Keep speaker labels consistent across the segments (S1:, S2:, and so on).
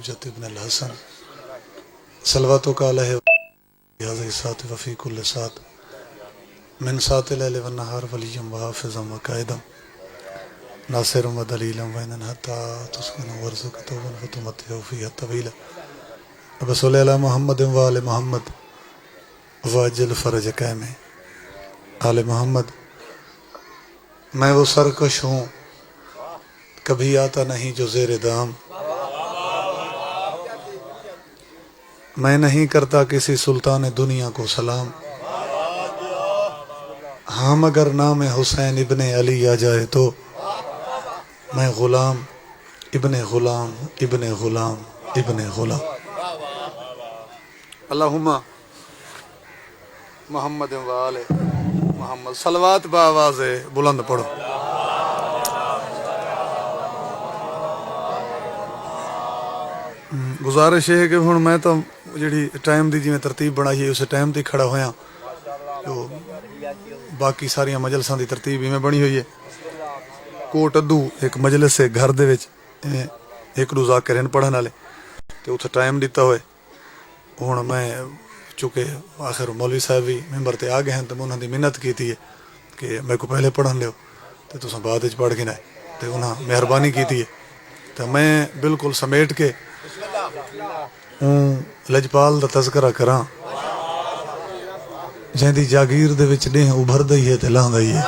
S1: الحجة ابن الحسن صلواتك عليه هذه الساعة وفي كل ساعة من ساعة الليل والنهار وليا وحافظا وقائدا ناصرا ودليلا وعينا حتى تسكن وارزق توبا فتمتع فيها طويلا وصل على محمد وآل محمد واجل فرج قائم آل محمد. میں وہ سرکش ہوں کبھی آتا نہیں جو زیر دام، میں نہیں کرتا کسی سلطان دنیا کو سلام، ہاں مگر نام حسین ابن علی آ جائے تو میں غلام ابن غلام ابن غلام ابن غلام. اللہم محمد و آل محمد. صلوات بآواز بلند پڑھو. گزارش ہے کہ ہن میں تو جڑی ٹائم دی جی میں ترتیب بنائی ہے اسے ٹائم تے کھڑا ہویا، جو باقی ساری مجلساں دی ترتیب میں بنی ہوئی ہے. کوٹ ادو ایک مجلس ہے گھر دے وچ ایک روزہ کرن پڑھن والے تے اوتھے ٹائم دتا ہوئے. ہن میں چونکہ آخر مولوی صاحب بھی ممبر تے آ گئے ہیں تو میں انہوں نے منت کیتی ہے کہ میں کو پہلے پڑھن لیو تو تساں بعد وچ پڑھ کے نہ تے انہاں مہربانی کیتی ہے. تو میں بالکل سمیٹ کے لجپال دا تذکرہ کراں جہندی جاگیر دے وچ ڈیہ ابھردا ہی ہے تے لہندا ہی ہے.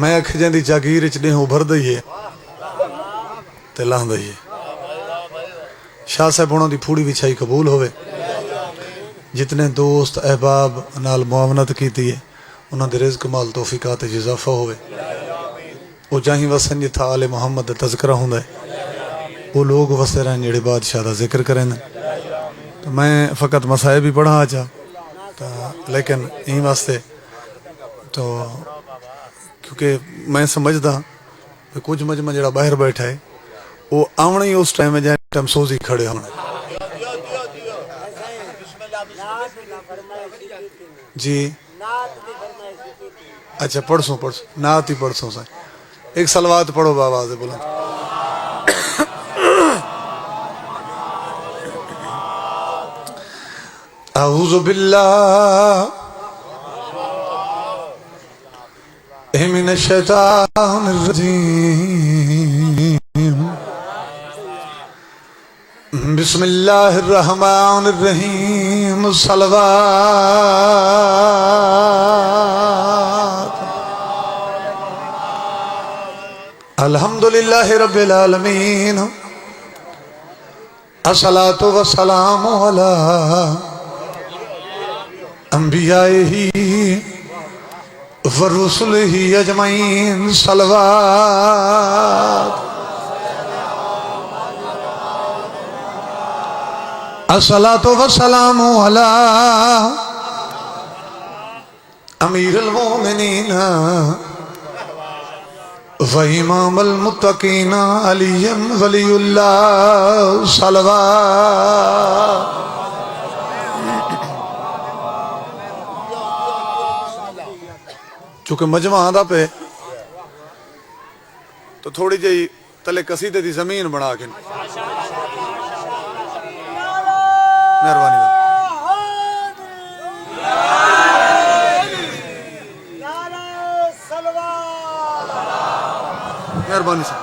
S1: میں اکھ جہندی جاگیر وچ ڈیہ ابھردا ہی ہے تے لہندا ہی ہے. شاہ صاحب انہاں دی پھوڑی وچھائی قبول ہوئے. جتنے دوست احباب نال معاونت کیتی ہے انہاں دے رزق مال توفیقات اضافہ ہوئے. وہ جاہیں وسن جتھا آل محمد دا تذکرہ ہوندا ہے وہ لوگ وسے رہن جڑے بادشاہ دا ذکر کریں. تو میں فقط مسائب ہی پڑھا آجا لیکن یہیں واسطے تو کیونکہ میں سمجھدا کہ کچھ مجمع جڑا باہر بیٹھا ہے وہ آونا ہی اس ٹائم میں جائیں ٹائم سوزی کھڑے ہونا. جی اچھا پڑھسوں نعت ہی پڑھسوں سائیں. ایک صلوات پڑھو بآواز بلند. اعوذ باللہ من الشیطان الرجیم بسم اللہ الرحمن الرحیم. صلوات. الحمدللہ رب العالمین الصلاۃ والسلام علی انبیائہ ورسلہ اجمعین. صلوات. الصلاۃ والسلام علی امیر المومنین وامام المتقین علی ولی اللہ. صلوات. چونکہ مجمع آدھا پہ تو تھوڑی جہی تلے قصیدے دی زمین بنا کے مہربانی مہربانی سے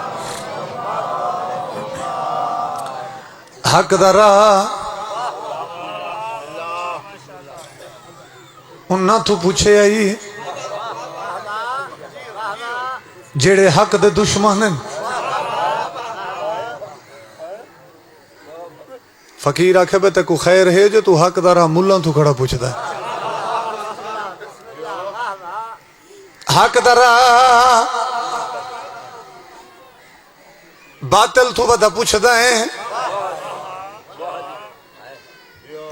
S1: حق دارا انہاں تو پوچھے آئی جیڑے حق دے دشمن ہیں. فقیر آکھے بے تے کو خیر ہے جو تو حق دارا ملان تو کھڑا پوچھتا ہے. حق دارا باطل تو بدا پوچھتا ہے،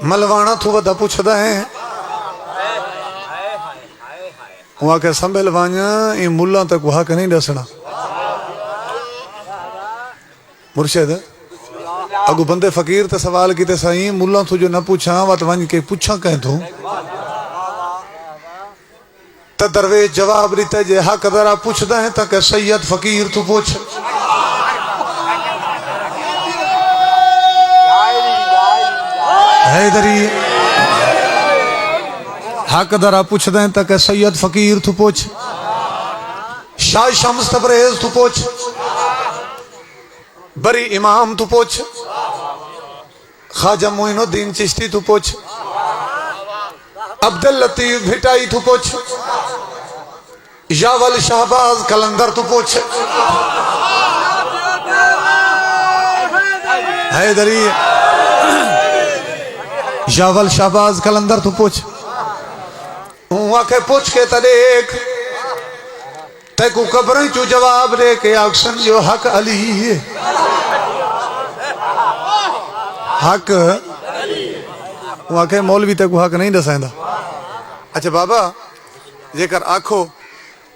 S1: ملوانا تو بدا پوچھتا ہے. وہاں کے سنبھل وانیا یہ ملان تک وہاں کے نہیں ڈسنا. مرشد اگو بندے فقیر تے سوال کی تے سائیں ملان تو جو نہ پوچھا وات وانج کے پوچھا کہیں تو تے درویش جواب دیتا جے حق ذرا پوچھدا ہے تاکہ سید فقیر تو پوچھ حیدری حق ذرا پوچھدا ہے تاکہ سید فقیر تو پوچھ شاہ شمس تبریز تو پوچھ بری امام تو پوچھ خواجہ معین الدین چشتی تو پوچھ عبداللطیف بھٹائی تو پوچھ یاول شہباز کلندر تو پوچھ حیدری یاول شہباز کلندر تو پوچھ وہاں کے پوچھ کے تدیک تے کو قبریں چو جواب دے کے آکسن جو حق علی ہے حق وہاں کے مولوی تے کو حق نہیں دسائندہ اچھا بابا جے کر آکھو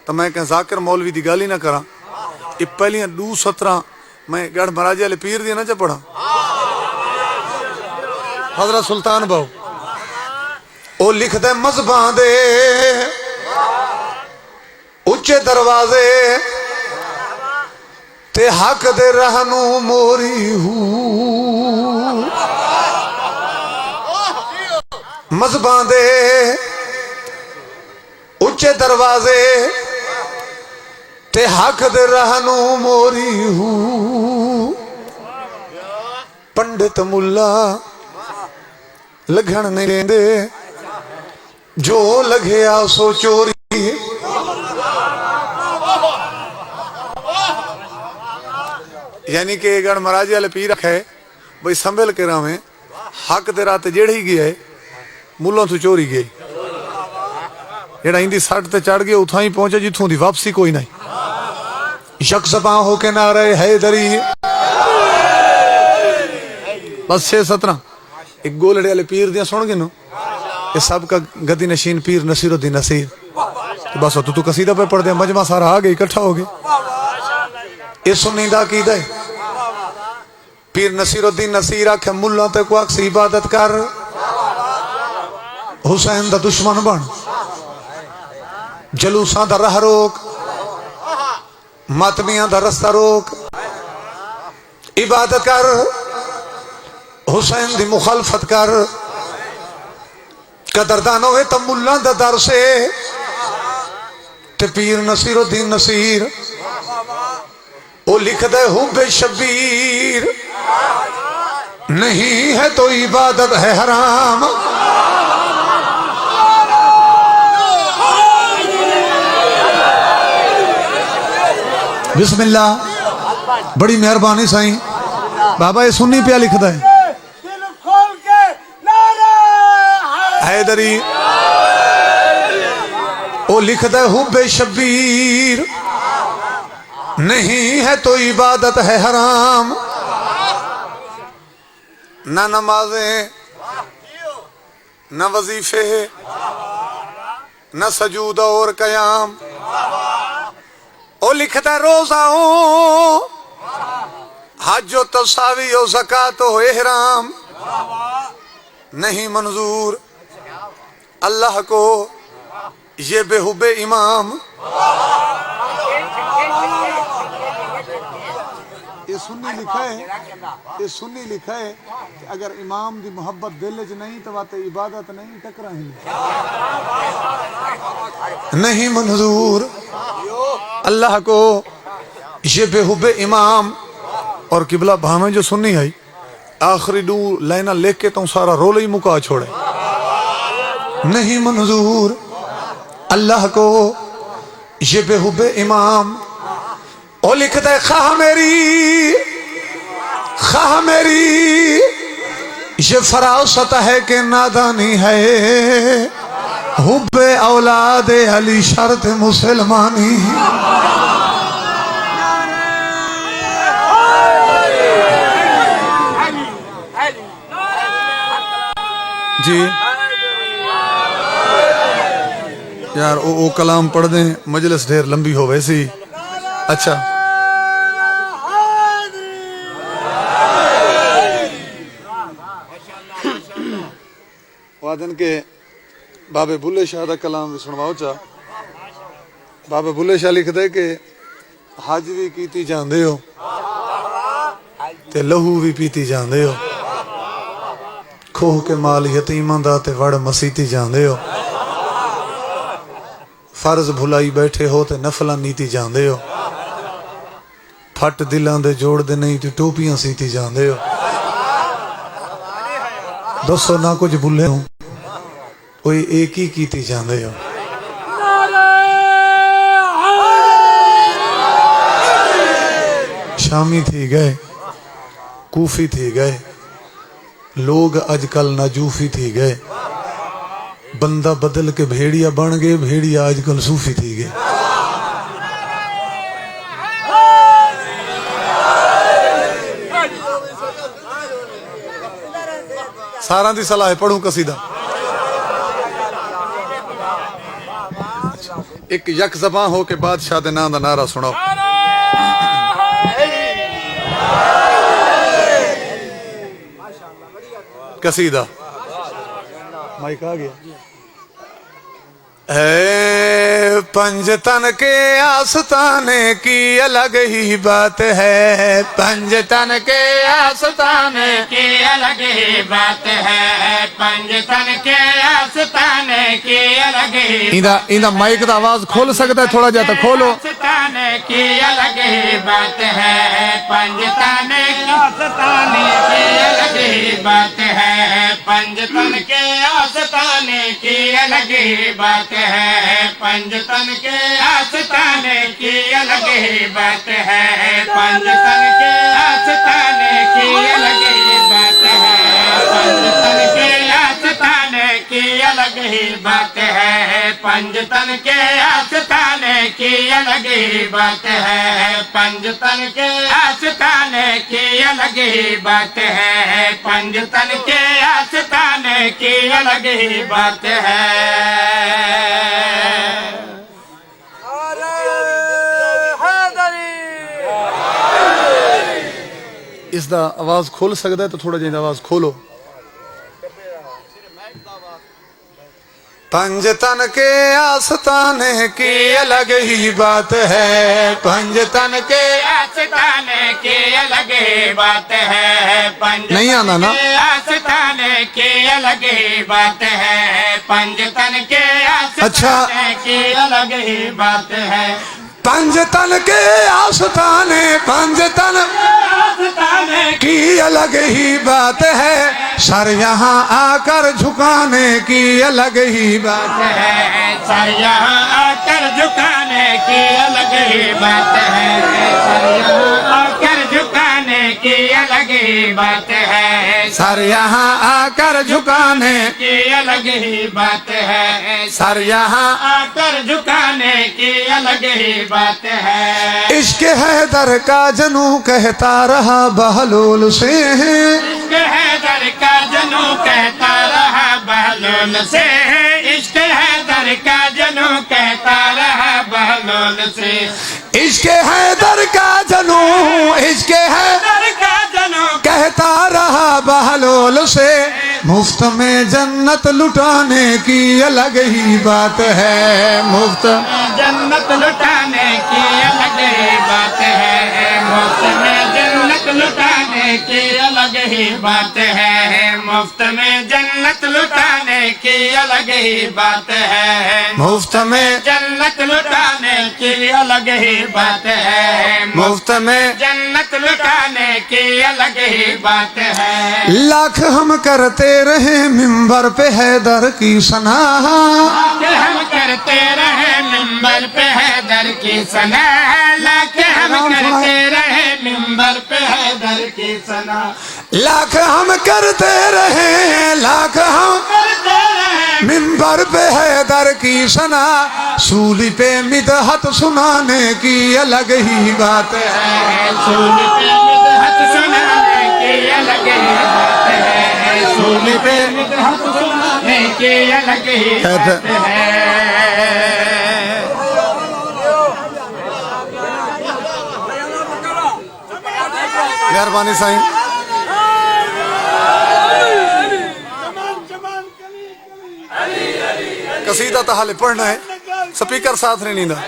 S1: تو میں کہیں ذاکر مولوی دی گالی نہ کرا یہ پہلیاں 2:17 میں گڑھ مراجع علی پیر دی نہ چا پڑھا حضرت سلطان باؤ او لکھ دے مذبان دے اچھے دروازے تے حق دے رہنو موری ہوں مذبان دے اچھے دروازے تے حق دے رہنو موری ہوں پنڈت ملا لگھن نہیں دے جو لگے آسو چوری یعنی کہ گڑھ مراجع علی پیر رکھے بھئی سنبھل کے رہا میں حق دے رات جیڑی گیا ہے ملوں تو چوری گئی جیڑا ہندی ساٹھ تے چڑھ گیا اتھاں ہی پہنچے جتھوں دی واپسی کوئی نہیں یک زباں ہو کے نعرہ حیدری بس 6:17 ایک گولڑے علی پیر دیا سن گے نو یہ سب کا گدی نشین پیر نصیر الدین نصیر بس تو قصیدہ پہ پڑھ دیا مجمع سارا آگئے اکٹھا ہو گئے یہ سنی دا کی دے پیر نصیر الدین نصیر آکھے ملہ تے کو اکسی عبادت کر حسین دا دشمن بن جلوساں دا رہ روک ماتمیاں دا رستہ روک عبادت کر حسین دی مخالفت کر قدردان ہوئے تم ملہ دا در سے تے پیر نصیر الدین نصیر وہ لکھ دے حب شبیر نہیں ہے تو عبادت ہے حرام بسم اللہ بڑی مہربانی سائیں بابا یہ سنی پیا لکھ دے حیدری وہ لکھ دے حب شبیر نہیں ہے تو عبادت ہے حرام نہ نمازیں نہ وظیفے نہ سجود اور قیام او لکھتا روزہ حج و تساوی و زکاة و احرام نہیں منظور اللہ کو یہ بے حب امام یہ سنی لکھا ہے یہ سنی لکھا ہے کہ اگر امام دی محبت دل چ نہیں تو بات عبادت نہیں ٹکرا ہی نہیں منظور اللہ کو یہ بے حب امام اور قبلہ بھامیں جو سنی ہے آخری 2 لائنہ لکھ کے تو سارا رول ہی مکا چھوڑے نہیں منظور اللہ کو یہ بے حب امام اور لکھتا ہے خواہ میری یہ فراست ہے کہ نادانی ہے حب اولاد علی شرط مسلمانی جی یار او کلام پڑھ دیں مجلس ڈھیر لمبی ہو ویسی اچھا وعدن کے بابے بھلے شاہ دا کلام بھی سنواؤ چاہ بابا بلے شاہ لکھ دے کہ حج بھی کیتی جاندے ہو تے لہو بھی پیتی جاندے ہو کھوہ کے مال یتیماں دا تے وڑ مسیتی جاندے ہو فرض بھلائی بیٹھے ہو تے نفلاں نیتی جاندے ہو پھٹ دلان دے جوڑ دے نہیں تے ٹوپیاں سیتی جاندے ہو دسو نہ کچھ بھولے ہوں کوئی ایک ہی کیتی جاندے ہو شامی تھی گئے کوفی تھی گئے لوگ اج کل ناجوفی تھی گئے بندہ بدل کے بھیڑیا بن گئے بھیڑیا آج کل صوفی تھی گئے سارا دی صلاح پڑھوں قصیدہ ایک یک زباں ہو کے بادشاہ دے نام دا نعرہ سناؤ قصیدہ مائک آ گیا اے پنجتن کے آستانے کی الگ ہی بات ہے پنجتن کے آستانے
S2: کی الگ ہی بات ہے پنجتن کے آستانے کی الگ ہی
S1: ایندہ مائک دا آواز کھول سکتا ہے تھوڑا جاتا کھولو
S2: آستانے کی الگ ہی بات ہے پنجتن کے آستانے کی الگ ہی بات ہے پنجتن کے آستانے کی الگ ہی بات ہے پنجتن کے آستانے کی الگ ہی بات ہے پنجتن کے آستانے کی الگ ہی بات ہے پنجتن کے آستانے کی الگ ہی بات ہے پنجتن کے آستانے کی الگ ہی بات ہے پنجتن کے آستانے کی الگ ہی بات ہے پنجتن کے آستانے کی الگ ہی بات ہے
S1: اس دا آواز کھول سکتا ہے تو تھوڑا جائیں آواز کھولو پنجتن کے آستانے کی الگ ہی بات ہے پنجتن کے
S2: آستانے کی الگ ہی بات ہے
S1: نہیں آنا نا
S2: آستانے کی الگ ہی بات ہے پنجتن کے
S1: اچھا
S2: آستانے کی الگ ہی بات ہے
S1: پنجتن کے آستانے پنجتن کی الگ ہی بات ہے سر یہاں آ کر جھکانے کی الگ ہی بات
S2: ہے سر یہاں آ کر جھکانے کی الگ ہی بات ہے سر یہاں آ کر جھکانے کی الگ ہی بات ہے
S1: سر یہاں آ کر جھکانے
S2: کی الگ ہی بات ہے
S1: سر یہاں
S2: آ کر جھکانے کی الگ ہی بات ہے
S1: عشق حیدر کا جنو کہتا رہا بہلول سے
S2: عشق حیدر کا جنو کہتا رہا بہلول سے عشق حیدر کا جنو کہتا رہا بہلول سے
S1: عشق حیدر کا جنو عشق حیدر
S2: کا جنو
S1: کہتا رہا بہلول سے مفت میں جنت لٹانے کی الگ ہی بات ہے مفت
S2: جنت لٹانے کی الگ ہی بات ہے مفت میں جنت لٹانے کی الگ ہی بات ہے مفت میں جنت لٹانے کی الگ ہی بات ہے
S1: مفت میں
S2: جنت لٹانے کی الگ ہی بات ہے
S1: مفت میں
S2: جنت لٹانے کی الگ ہی بات ہے
S1: لاکھ ہم کرتے رہے منبر پہ حیدر کی ثنا
S2: ہم کرتے رہے منبر پہ حیدر کی ثنا لاکھ ہم کرتے رہے منبر پہ حیدر کی ثنا
S1: لاکھ ہم کرتے رہے لاکھ ہم
S2: کرتے رہے
S1: منبر پہ حیدر کی ثنا سولی پہ مدحت سنانے کی الگ ہی بات ہے
S2: سولی پہ مدحت سنانے کی الگ ہی بات ہے سولی پہ مدحت سنانے کی الگ ہی بات ہے
S1: مہربانی سائیں قصیدہ تو حال پڑھنا ہے سپیکر ساتھ نہیں نیندہ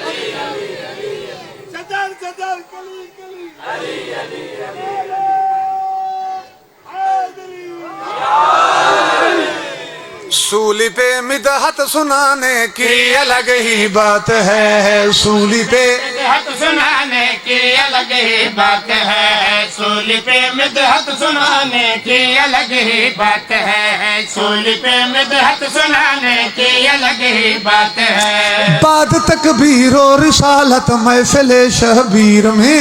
S1: سولی پہ مدحت سنانے کی الگ ہی بات ہے سولی پہ
S2: مدحت سنانے کی الگ ہی بات ہے سولی پہ مدحت سنانے کی الگ ہی بات ہے سولی پہ مدحت سنانے کی الگ ہی بات ہے
S1: بعد تکبیر و رسالت محفل شبیر میں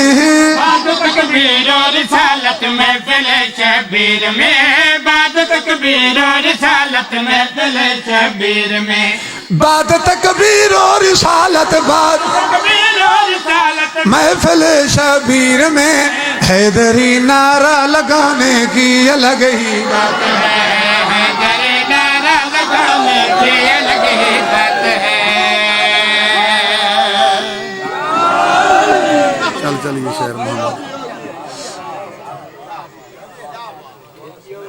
S2: بعد تکبیر و رسالت محفل شبیر میں بعد تکبیر و رسالت محفل شبیر میں
S1: بعد تکبیر و رسالت بعد
S2: تکبیر و رسالت
S1: محفل شبیر میں حیدری نعرہ لگانے کی الگ ہی بات
S2: ہے حیدری نعرہ لگانے کی الگ ہی بات ہے
S1: چل چلیے شہر محمد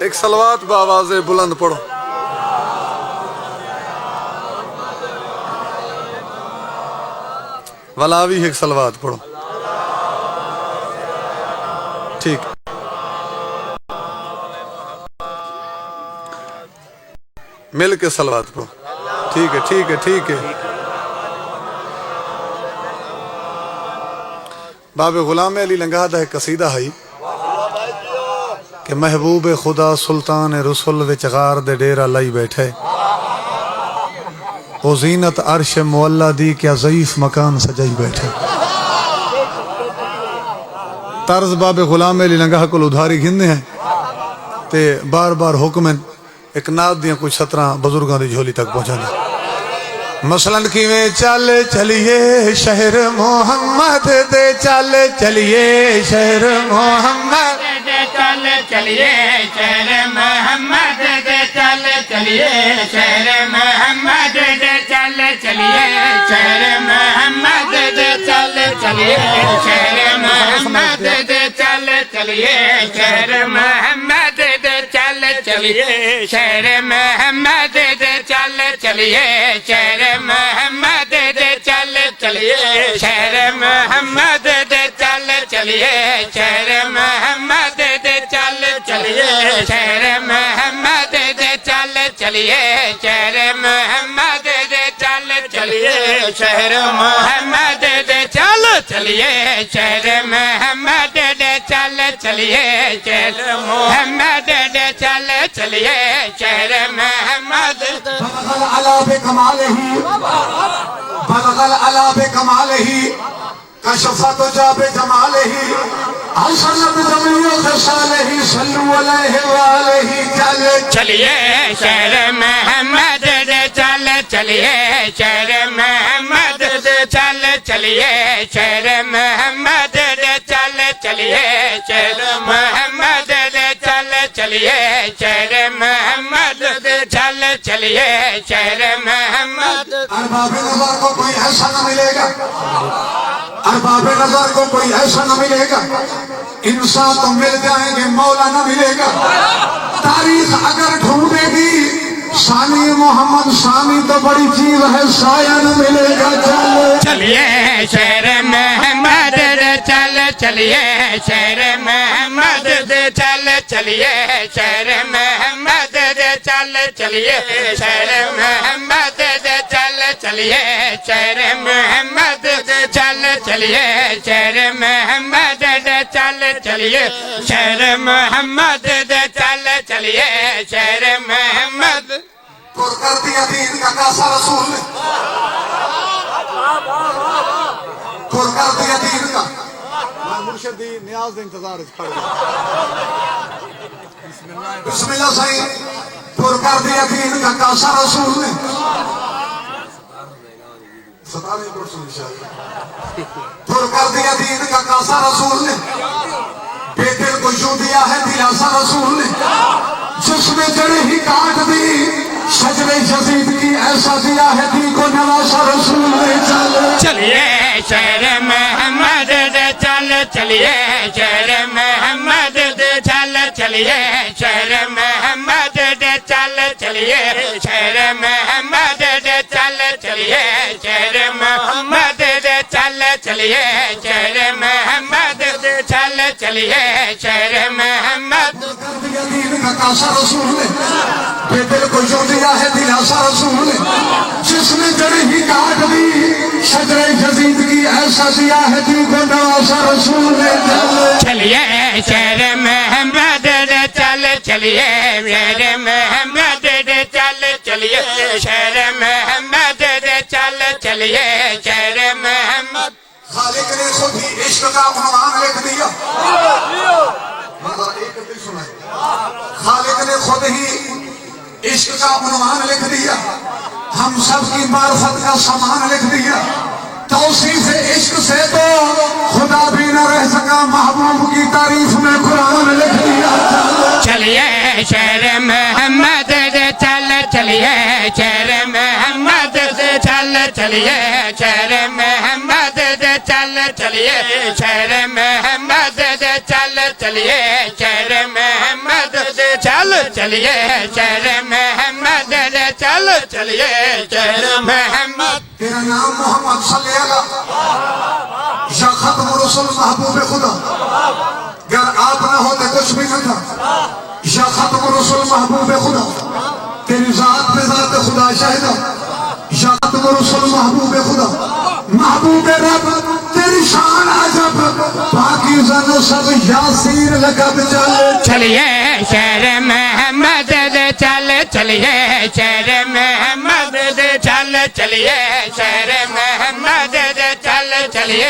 S1: ایک صلوات بآواز بلند پڑھو ولاوی ایک صلوات پڑھو ٹھیک مل کے صلوات پڑھو ٹھیک ہے ٹھیک ہے ٹھیک ہے باب غلام علی لنگاہ دا ایک قصیدہ ہے کہ محبوب خدا سلطان رسول وچ غار دے ڈیرہ لائی بیٹھے او زینت عرش مولا دی کیا ضعیف مکان سجائی بیٹھے طرز باب غلام علی لنگاہ کو ادھاری گھندے ہیں تے بار بار حکمن ایک ناد دیاں کچھ 17 بزرگاں دی جھولی تک پہنچانا مثلاً کیویں چل چلیے شہر محمد دے چل چلیے شہر محمد
S2: دے چل چلیے شہر محمد دے چل چلیے شہر محمد دے چل چلیے شہر محمد دے چل چلیے شہر محمد دے چل چلیے شہر محمد دے چل چلیے شہر محمد دے چل چلیے شہر محمد دے چل چلیے شہر محمد دے چل چلیے شہر محمد دے چل چلیے شہر محمد دے چل چلیے شہر محمد دے چل چلیے شہر محمد دے چل چلیے شہر محمد دے چل چلیے شہر محمد دے چل چلیے شہر محمد
S1: بلغ العلا بکمالہ بلغ العلا بکمالہ کشفت جاب جمالہ حسنت جمیع خصالہ صلو علیہ وآلہ چل
S2: چلیے شہر محمد دے چل چلیے شہر محمد دے چل چلیے شہر محمد دے چل چلیے شہر محمد دے چل چلیے شہر محمد دے چل چلیے شہر محمد
S1: ارباب نظر کو کوئی ایسا نہ ملے گا ارباب نظر کو کوئی ایسا نہ ملے گا انسان تو مل جائیں گے مولا نہ ملے گا تاریخ اگر ڈھونڈے گی ثانی محمد ثانی تو بڑی چیز ہے سایہ نہ ملے گا
S2: چلیے شہر محمد دے چل چلیے شہر محمد دے چل چلیے شہر محمد دے چل چلیے شہر محمد دے چل چلیے شہر محمد دے چل چلیے شہر محمد دے چل چلیے شہر محمد دے چل چلیے شہر محمد
S1: پر کر دیا دین کا کاسا رسول نے پر کر دیا دین کا مرشد دی نیاز دے انتظار کھڑ گیا بسم اللہ صحیح پر کر دیا دین کا کاسا رسول نے ستانے پر سن شاید پر کر دیا دین کا کاسا رسول نے بے دل کو یوں دیا ہے دلاسا رسول نے جس میں جڑے ہی کاٹ دی شجرے یزید کی ایسا دیا ہے دی کو نواسا رسول نے
S2: چلیے شہر محمد دے چل چلیے شہر محمد دے چل چلیے شہر محمد دے چل چلیے شہر محمد دے چل چلیے شہر چلیے شہر محمد چل چلیے شہر محمد
S3: دین کا کاسا رسول نے بے دل کو جو دیا ہے دلاسا رسول نے جس نے جڑی ہی کاٹ دی شجر جدید کی ایسا دیا ہے دل کو نواسا رسول نے
S2: چلیے شہر محمد چل چلیے شہر محمد چل چلیے شہر محمد چل چلیے شہر محمد
S3: خالق نے خود ہی عشق کا عنوان لکھ دیا مگر ایک دل سنائے خالق نے خود ہی عشق کا عنوان لکھ دیا ہم سب کی معرفت کا سامان لکھ دیا توصیف عشق سے تو خدا بھی نہ رہ سکا محبوب کی تعریف میں قرآن لکھ دیا
S2: چلیے شہر محمد چل چلیے شہر محمد چل چلیے شہر محمد چل چلیے شہر محمد چل چلیے شہر محمد چل چلیے شہر محمد چل چلیے شہر محمد
S3: تیرا نام محمد صلی اللہ یا ختم رسول محبوب خدا گر آپ نہ ہوتے کچھ بھی نہ تھا یا ختم رسول محبوب خدا تیری ذات پہ ذات خدا شاہدہ یا ختم رسول محبوب خدا محبوب رب تیری شان عجب باقی زن سب یاسیر لقب
S2: چلیے شہر محمد چل چلیے شہر محمد چل چلیے شہر محمد چل چلیے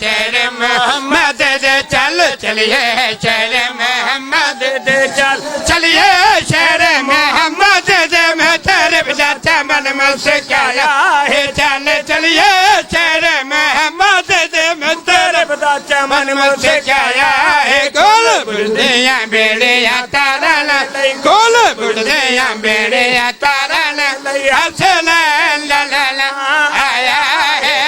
S2: شہر محمد چل چلیے شہر محمد چل چلیے شہر محمد میں تیرے بجا چمن من سے کیا ہے چل چلیے شہر محمد میں تیرے بجا چمن من سے کیا ہے گول بردیاں بیڑیاں تارا لئی گول بردیاں بیڑیاں تارا لئی حسن لا لا لا آیا ہے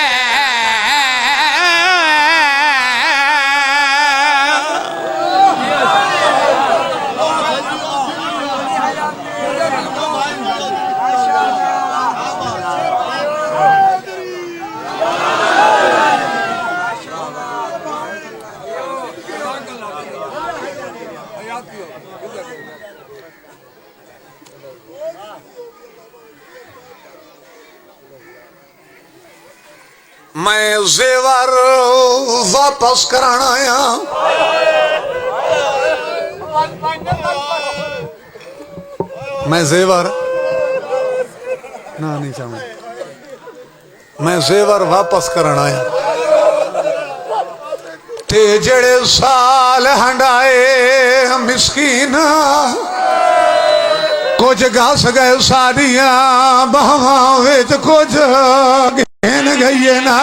S3: میں زیور واپس کرانا آیا
S1: میں زیور نہیں چاہوں میں زیور واپس کرنا آیا تے جڑے سال ہنڈائے مسکین کچھ گھس گئے ساریاں بہواں وچ کچھ گھن گئیے نا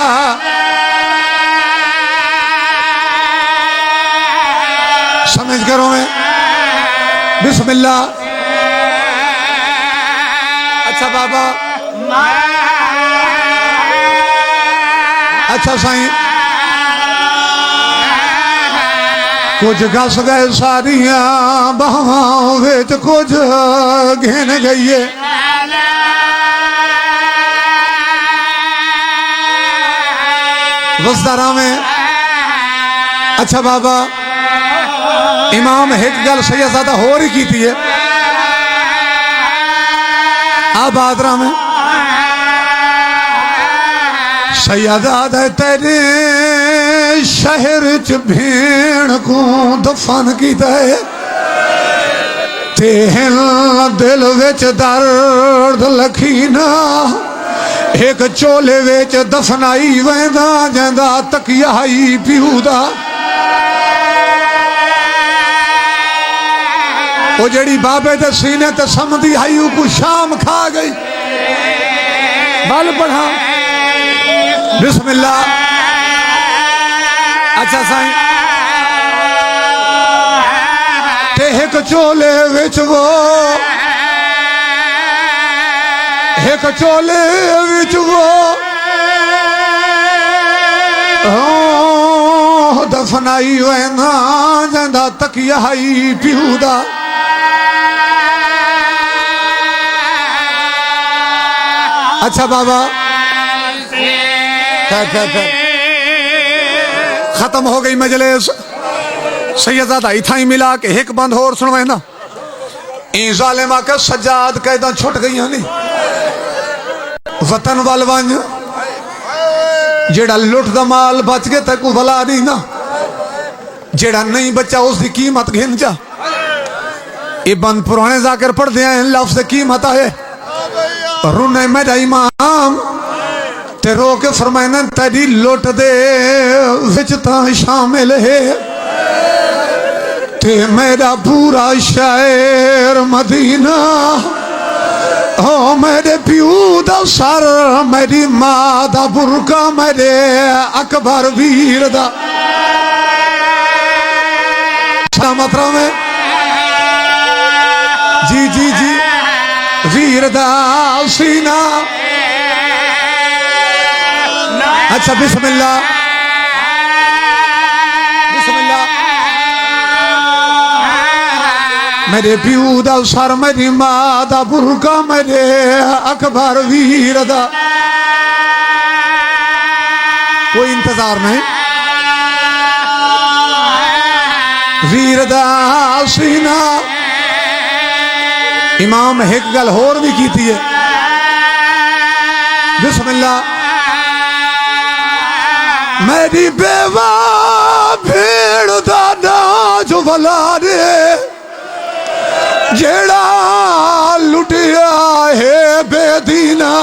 S1: سمجھ کرو میں بسم اللہ اچھا بابا اچھا سائیں کچھ گھس گئے ساریاں بہواں وچ کچھ گھن گئیے وزدارہ میں اچھا بابا امام ایک گل سیدزادہ ہو رہی کی تھی ہے آبادرہ میں سیدزادہ تیرے شہر چ بھیڑ کو دفن کی دے تیہن دل وچ درد لکھینا ایک چولے وچ دفنائی ویندا جیندا تکیائی پیودا وہ جڑی بابے دے سینے تے سمدھی آئیو کو شام کھا گئی بال پڑھا بسم اللہ اچھا سائیں تے ایک چولے وچ وہ ایک چولے وچ وہ دفنائی ویندا جیندا تکیائی پیودا اچھا بابا ختم ہو گئی مجلس سیدزادہ اتھائی ملا کہ ایک بند اور سنوائے نا این ظالمہ کے سجاد قیدہ چھٹ گئی ہنی وطن والوانج جیڑا لٹ دا مال بچ گئے تے کو بلا نہیں نا جیڑا نہیں بچا اس دی قیمت گھن جا یہ بند پرانے ذاکر پڑھ دیا ہیں لفظ قیمت آئے رونے میرا امام تے رو کے فرمائنا تیری لوٹ دے وچتا شامل ہے تے میرا پورا شاعر مدینہ میرے پیو دا سر میری ماں دا برکا میرے اکبر ویر دا مطرح میں جی جی جی ویر دا سینہ اچھا بسم اللہ بسم اللہ میرے پیو دا سر میری ماں دا برکا میرے اکبر ویر دا کوئی انتظار نہیں ویر دا سینہ امام ایک گل ہور بھی کیتی ہے بسم اللہ میری بیوہ بھیڑ دا ناج ولارے جیڑا لٹیا ہے بے دینہ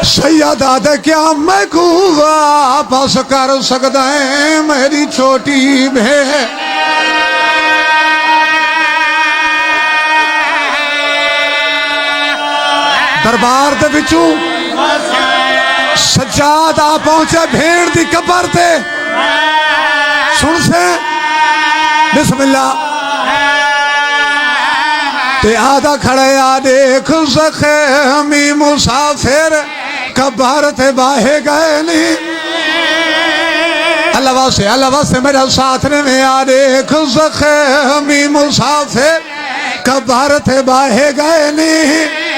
S1: سیدہ دے کیا میں کو واپس کر سکتا ہے میری چھوٹی بھیڑ دربار دے بچوں سجاد آ پہنچے بھیڑ دی قبر تے سن سے بسم اللہ تے آدھا کھڑے آ دیکھ زخمی مسافر قبر تے باہے گئے نہیں اللہ واسے میرا ساتھ میں آ دیکھ زخمی مسافر قبر تے باہے گئے نہیں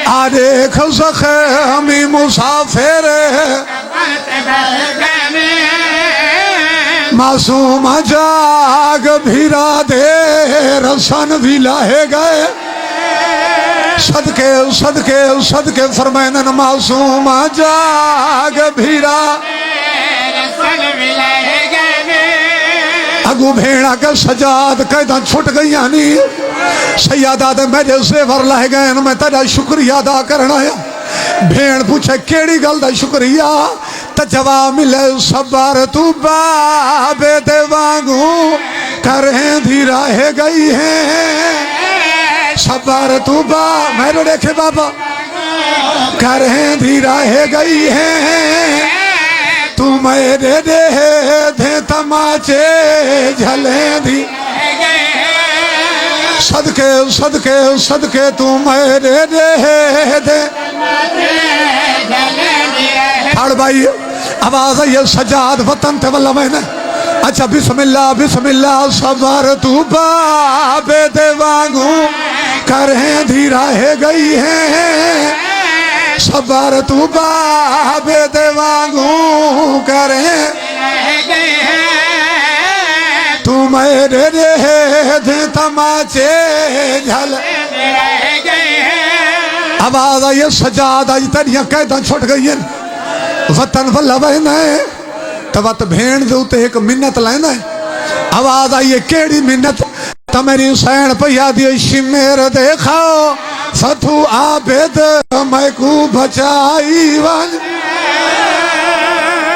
S1: آ دیکھ زخمی مسافر معصوم جاگ بھیرا دے رسن بھی لاہے گئے صدقے صدقے صدقے فرمائنن معصوم جاگ بھیرا رسن بھی لاہے گئے اگو بھیڑا کے سجاد قیدہ چھٹ گئی یعنی سیادہ دے میرے زیور لائے گئے میں تیرا شکریہ ادا کرنا ہے بھیڑ پوچھے کیڑی گل دا شکریہ تا جواب ملے صبر تو بابے دے وانگو کریں دی راہ گئی ہیں صبر تو میرے دیکھے بابا کریں دی راہ گئی ہیں تو میرے دے تماچے جھلیں دی صدقے صدقے صدقے تو میرے دے پھاڑ بھائی آواز ہے سجاد وطن تے واللہ میں نے اچھا بسم اللہ صبر تو بابے دے وانگو کریں دی راہ گئی ہیں صبر تو بابے دے وانگو کریں گئی ہیں تو میرے دے تماچے جھل گئی ہیں آواز آئی سجاد آئی تیریاں قیدہ چھوٹ گئی ہیں وطن واللہ بہنا ہے تو وقت بھیڑ دے ہوتے ایک منت لینا ہے آواز آئی کیڑی منت تا میری سین پیا دی شمیر دیکھاؤ فتو عابد میں کو بچائی وان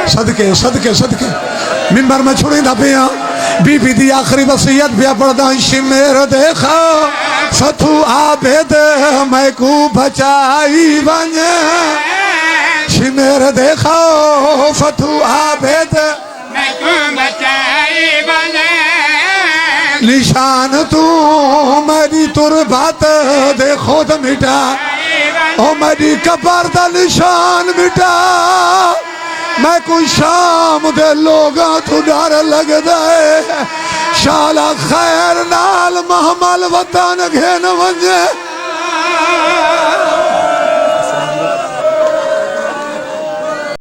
S1: صدقے صدقے صدقے ممبر میں چھوڑی دا پیا بی بی دی آخری وصیت بیا پڑھدا شمیر دیکھاؤ فتو عابد میں کو بچائی وان شمیر دیکھاؤ فتو عابد میں کو بچائی وان نشان تو میری تربت دے خود مٹا او میری قبر دا نشان مٹا میں کوئی شام دے لوگاں تو ڈر لگ دے شالا خیر نال محمل وطن گھن ونجے